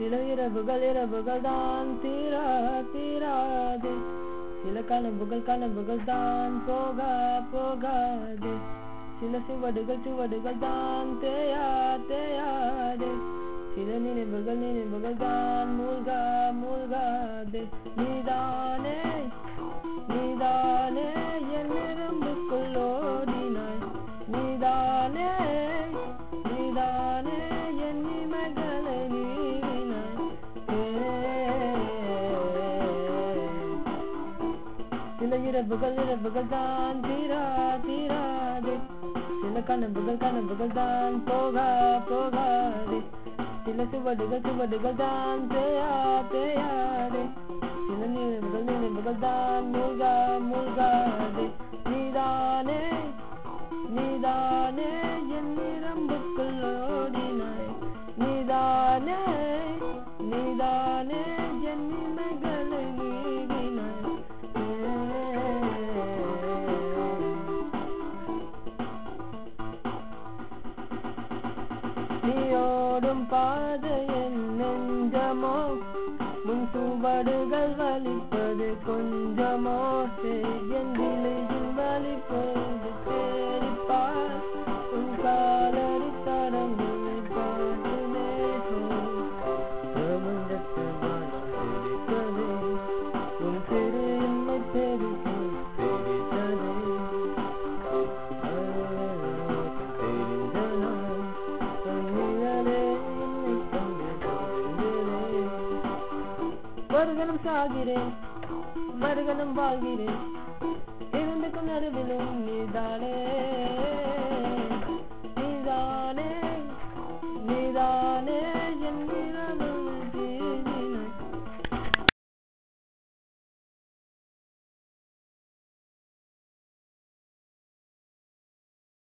சில இரவுகள் தான் தீராதே. சில கனவுகள் தான் போகாதே. சில சுவடுகள் தான் தேயாதே. சில நினைவுகள் தான் மூழ்காதே. நீதானே என் நரம்புக்குள் ஓடினாய். நீதானே என் இமைகளை நீவினாய். சில இரவுகள் தான் தீராதே. சில கனவுகள் தான் போகாதே. சில சுவடுகள் தான் தேயாதே. சில நினைவுகள் தான் மூழ்காதே. நீதானே என் நரம்புக்குள் ஓடினாய். நீதானே என் இமைகளை நீவினாய். நீயோடும் பாதை என் நெஞ்சமோ, முன் சுவடுகள் வலிப்பது கொஞ்சமோ. என் விலையில் வலிப்பது தேடிப்பார். உன் காலடி தடங்களை பார்த்துமே பிரபஞ்சத்தை வாழ்க்கதே. உன் திரு என்னை தெரித்ததே. வருகணம் சாகிறேன், மறுகணம் வாழ்கிறேன். இருந்துக்கும் நடுவிலும் நீதானே